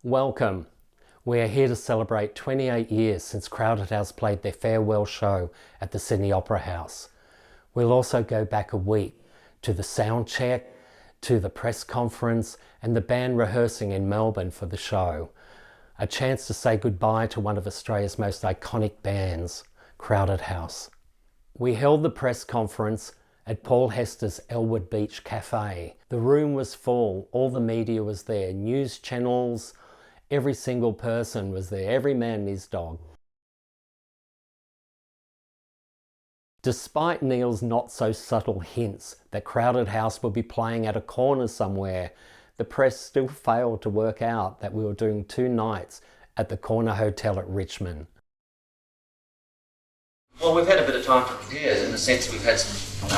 Welcome. We are here to celebrate 28 years since Crowded House played their farewell show at the Sydney Opera House. We'll also go back a week to the sound check, to the press conference and the band rehearsing in Melbourne for the show. A chance to say goodbye to one of Australia's most iconic bands, Crowded House. We held the press conference at Paul Hester's Elwood Beach Cafe. The room was full, all the media was there, news channels, every single person was there, every man and his dog. Despite Neil's not so subtle hints that Crowded House would be playing at a corner somewhere, the press still failed to work out that we were doing 2 nights at the Corner Hotel at Richmond. Well, we've had a bit of time to prepare in the sense we've had some,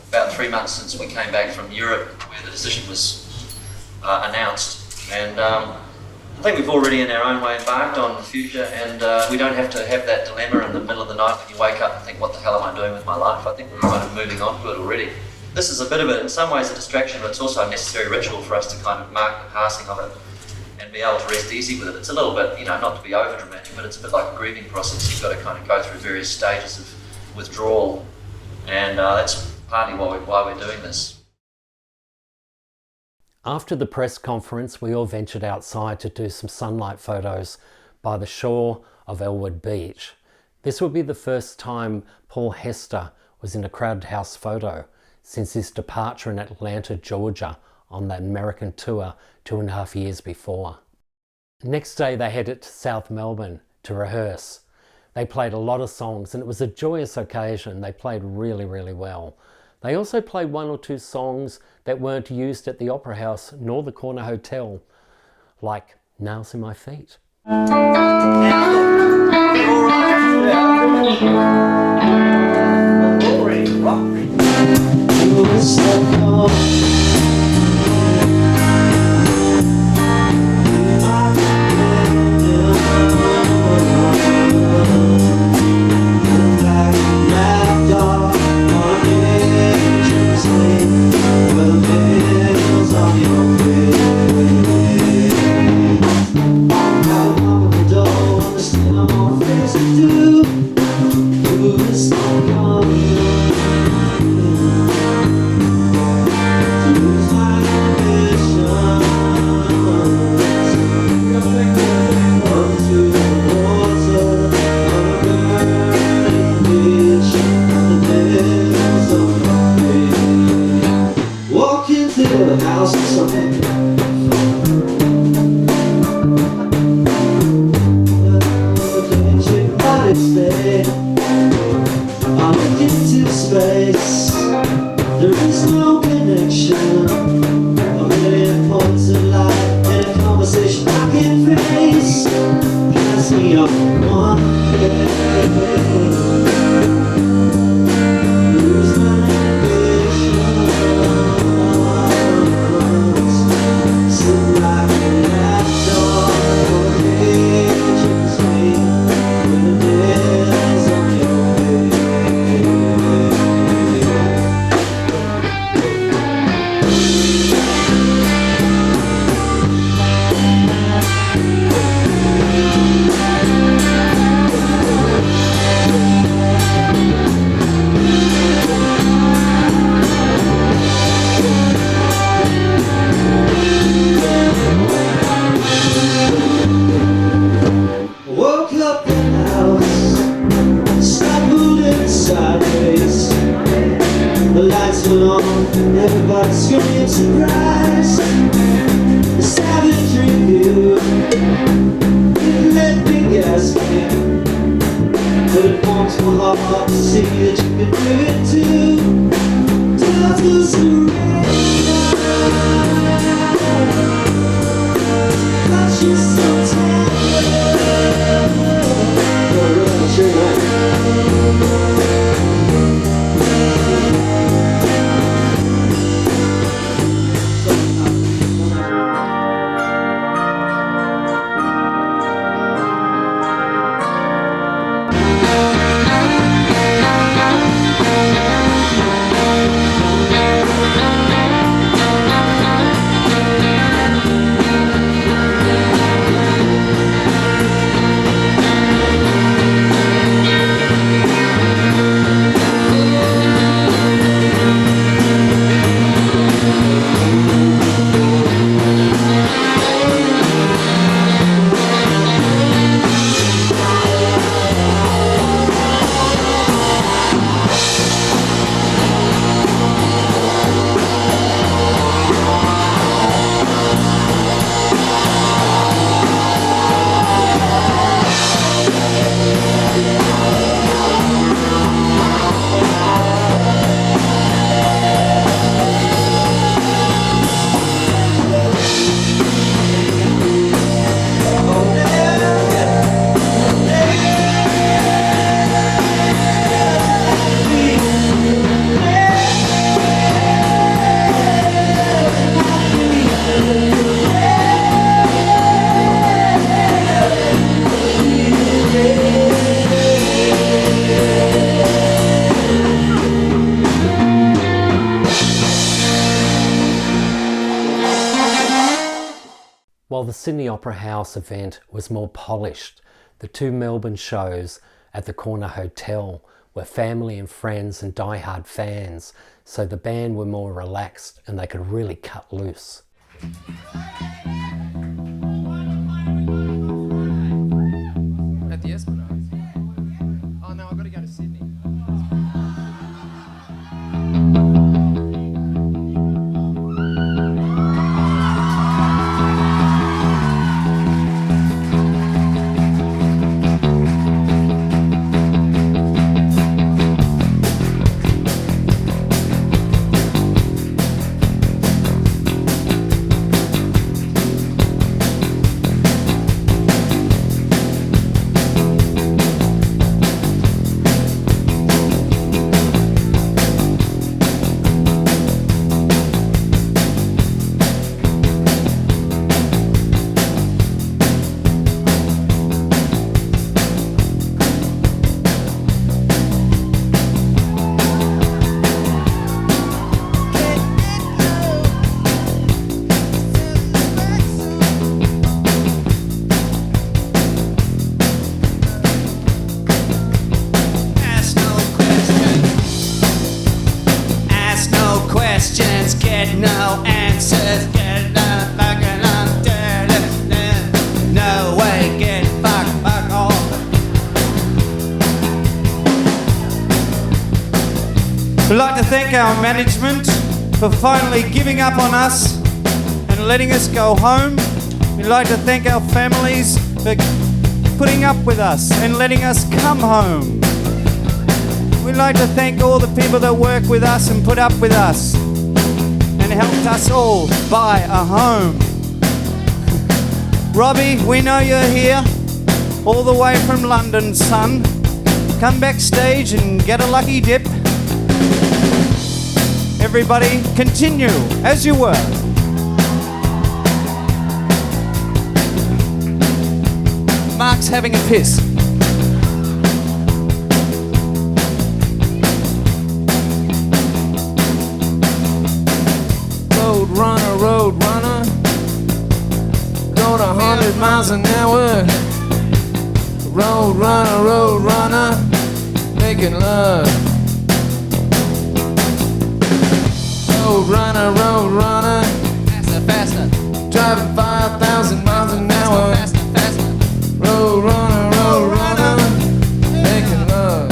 about 3 months since we came back from Europe where the decision was announced, and I think we've already in our own way embarked on the future, and we don't have to have that dilemma in the middle of the night when you wake up and think, what the hell am I doing with my life? I think we're kind of moving on to it already. This is a bit of it, in some ways a distraction, but it's also a necessary ritual for us to kind of mark the passing of it and be able to rest easy with it. It's a little bit, not to be over dramatic, but it's a bit like a grieving process. You've got to kind of go through various stages of withdrawal, and that's partly why we're doing this. After the press conference, we all ventured outside to do some sunlight photos by the shore of Elwood Beach. This would be the first time Paul Hester was in a Crowded House photo since his departure in Atlanta, Georgia on that American tour 2.5 years before. Next day they headed to South Melbourne to rehearse. They played a lot of songs and it was a joyous occasion. They played really, really well. They also played 1 or 2 songs that weren't used at the Opera House nor the Corner Hotel, like Nails in My Feet. There is no connection, a million points of light in a conversation I can face. Pass me up one day. Lose my ambitions, sit like a lapdog on the kitchen screen with the nails on your face. Woke up in the house, stumbled in sideways. The lights were on, everybody screamed surprise. The savagery view, it let me gasping, but it warms my heart to see that you can do it too. Total surrender, but you're so tender. the Sydney Opera House event was more polished, the two Melbourne shows at the Corner Hotel were family and friends and die-hard fans, so the band were more relaxed and they could really cut loose. At the Esplanade? Oh no, I've got to go to Sydney. Get no answers, get no fucking answers. No way, get fuck off. We'd like to thank our management for finally giving up on us and letting us go home. We'd like to thank our families for putting up with us and letting us come home. We'd like to thank all the people that work with us and put up with us and helped us all buy a home. Robbie, we know you're here, all the way from London, son. Come backstage and get a lucky dip. Everybody, continue as you were. Mark's having a piss. Road runner, going 100 miles an hour. Road runner, making love. Road runner, faster, driving 5,000 miles an hour. Faster. Road runner, making love.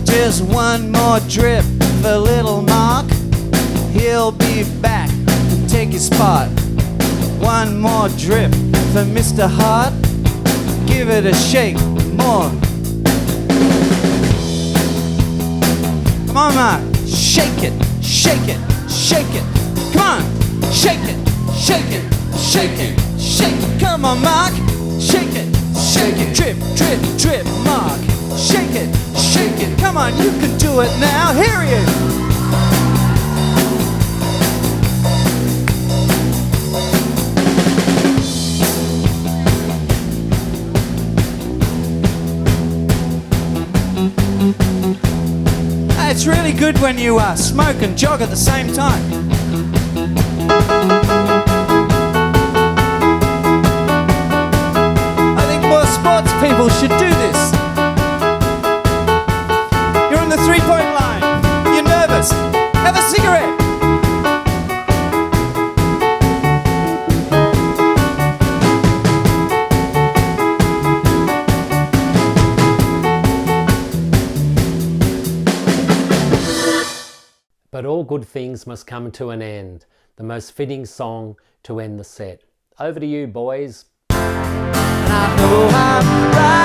Just one more drip for little Mark. He'll be back to take his spot. One more drip for Mr. Hart. Give it a shake more. Come on, Mark. Shake it, shake it, shake it. Come on. Shake it, shake it, shake it, shake it. Come on, Mark. Shake it, shake it. Drip, drip, drip, Mark. Shake it, shake it. Come on, you can do it now. Here he is. It's really good when you smoke and jog at the same time. I think more sports people should do this. You're on the three-point line. You're nervous. Have a cigarette. But all good things must come to an end. The most fitting song to end the set. Over to you, boys. I know I'm right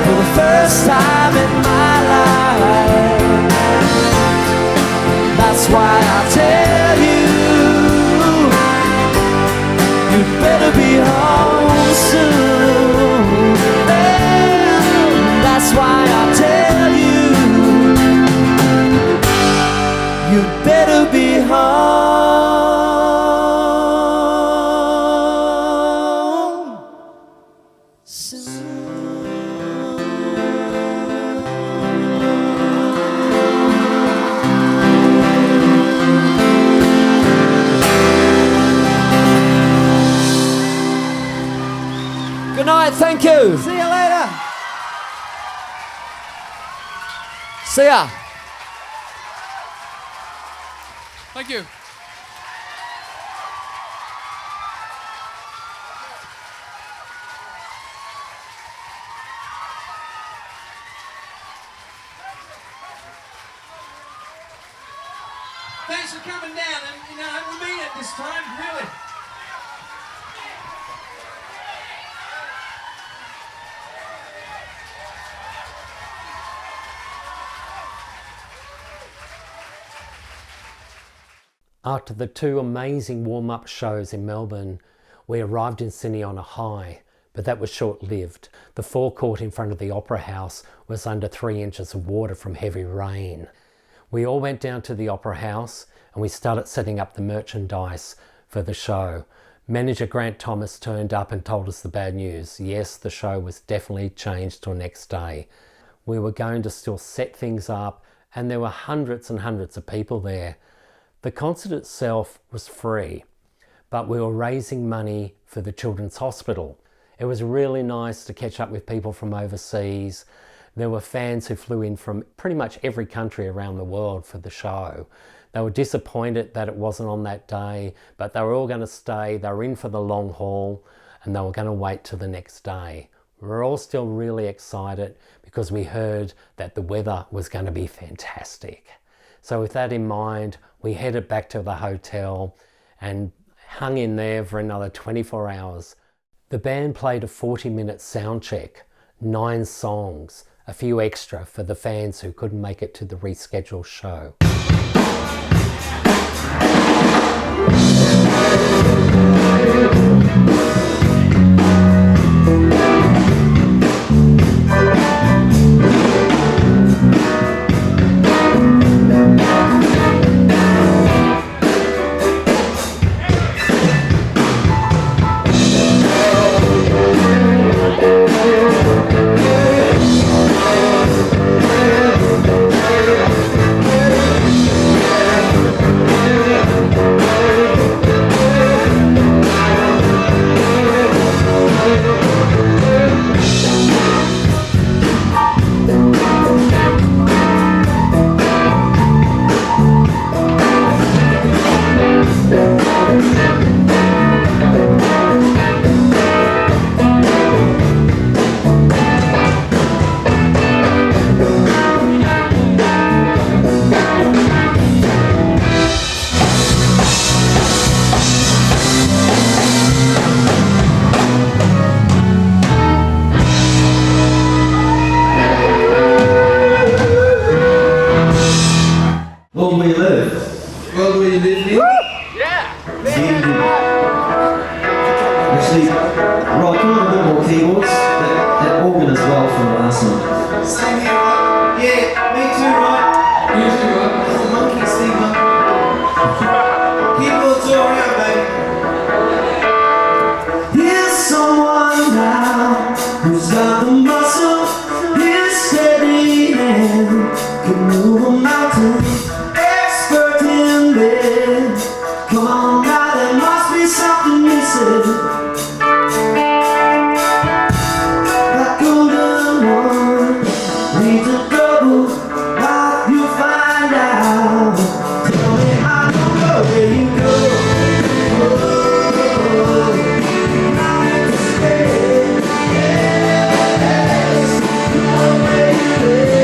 for the first time in my life. That's why I tell you, you better be home soon. And that's why I tell you, you'd better be home soon. you. See you later. See ya. Thank you. Thanks for coming down, and we mean it this time, really. After the 2 amazing warm-up shows in Melbourne, we arrived in Sydney on a high, but that was short-lived. The forecourt in front of the Opera House was under 3 inches of water from heavy rain. We all went down to the Opera House and we started setting up the merchandise for the show. Manager Grant Thomas turned up and told us the bad news. Yes, the show was definitely changed till next day. We were going to still set things up, and there were hundreds and hundreds of people there. The concert itself was free, but we were raising money for the Children's Hospital. It was really nice to catch up with people from overseas. There were fans who flew in from pretty much every country around the world for the show. They were disappointed that it wasn't on that day, but they were all going to stay. They were in for the long haul, and they were going to wait till the next day. We were all still really excited because we heard that the weather was going to be fantastic. So with that in mind, we headed back to the hotel and hung in there for another 24 hours. The band played a 40-minute sound check, 9 songs, a few extra for the fans who couldn't make it to the rescheduled show. Well, where you live? Well, where you live, Neil? Actually, right, come on a bit more keyboards. That organ as well from the last one. Same here, right? Yeah, me too, right? You too, right? Oh, monkey, Steve, monkey. Keyboards all around, baby. Here's someone now who's got the muscle, his steady hand can move a mountain. Expert in bed. Come on now, there must be something missing. That golden one needs a double. How you find out? Tell me, I don't know where you go. Oh, now it's dead. Yes, you know where you live.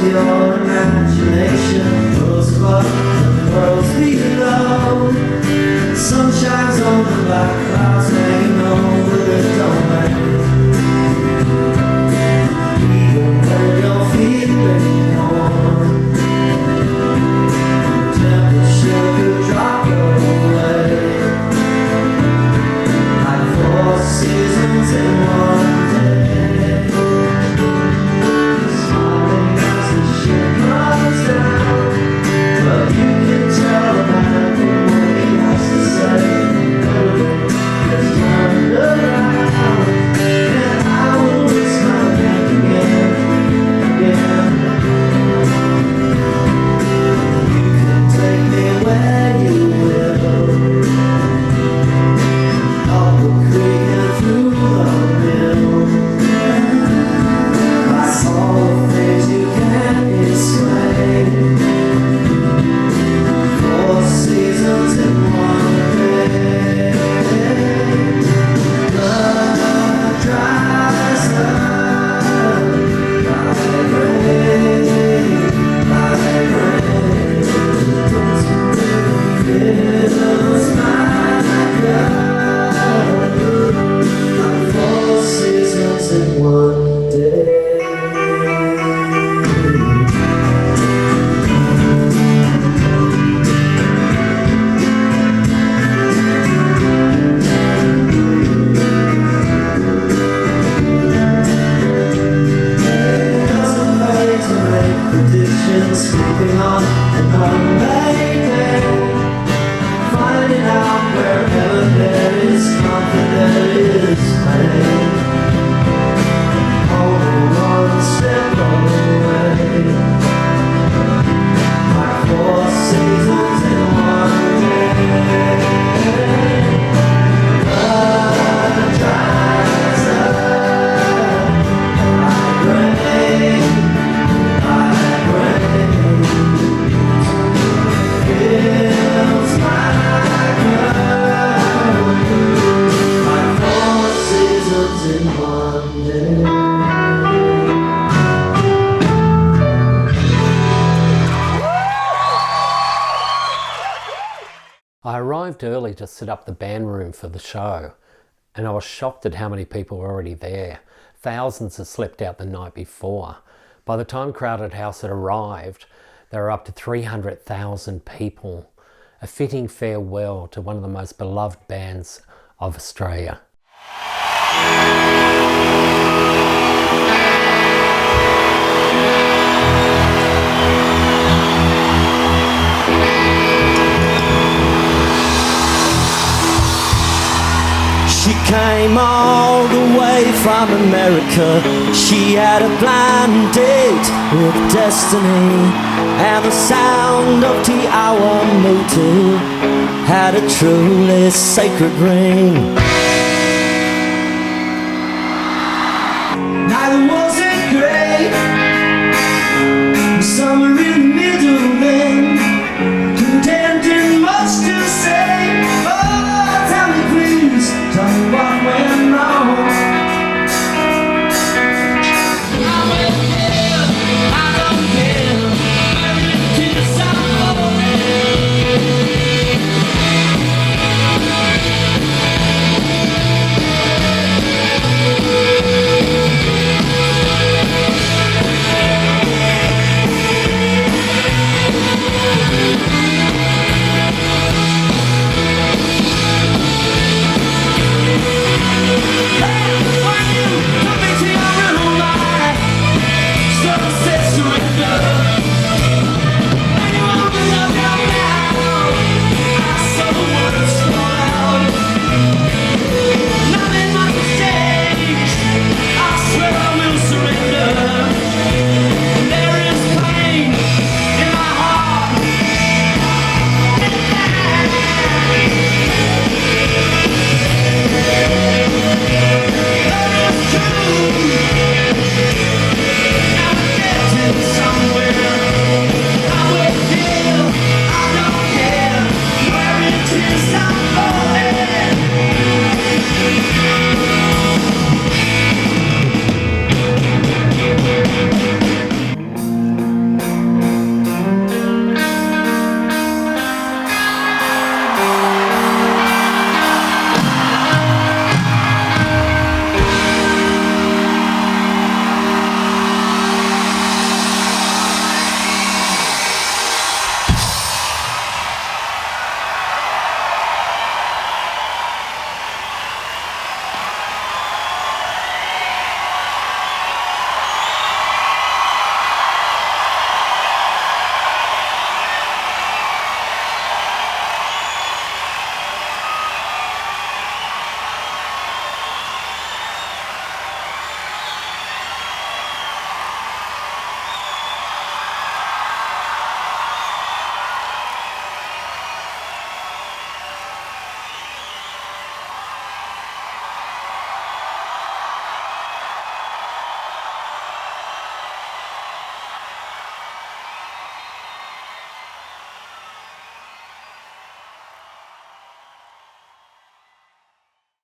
your imagination, worlds above and worlds below. Sun shines on the black clouds hanging over the domain. Even when you're feeling warm, the temperature could drop away. Like 4 seasons in one day. Smiling as the ship runs down, but you can tell a man from what he has to say. Just turn around, and I will risk my neck again. You can take me where you will, up the creek and through the mill. Past all the things you can't explain. 4 seasons in one day. Blood dries up like rain, like rain. Fills my cup like 4 seasons in one day. Doesn't pay to make predictions, sleeping on an unmade day. Finding out wherever there is comfort, there is pain. Only one step away. Like 4 seasons in one day. Blood dries up like rain, like rain. Fills my cup like 4 seasons in one day. I arrived early to set up the band room for the show, and I was shocked at how many people were already there. Thousands had slept out the night before. By the time Crowded House had arrived, there were up to 300,000 people. A fitting farewell to one of the most beloved bands of Australia. She came all the way from America. She had a blind date with destiny, and the sound of the hour motive had a truly sacred ring.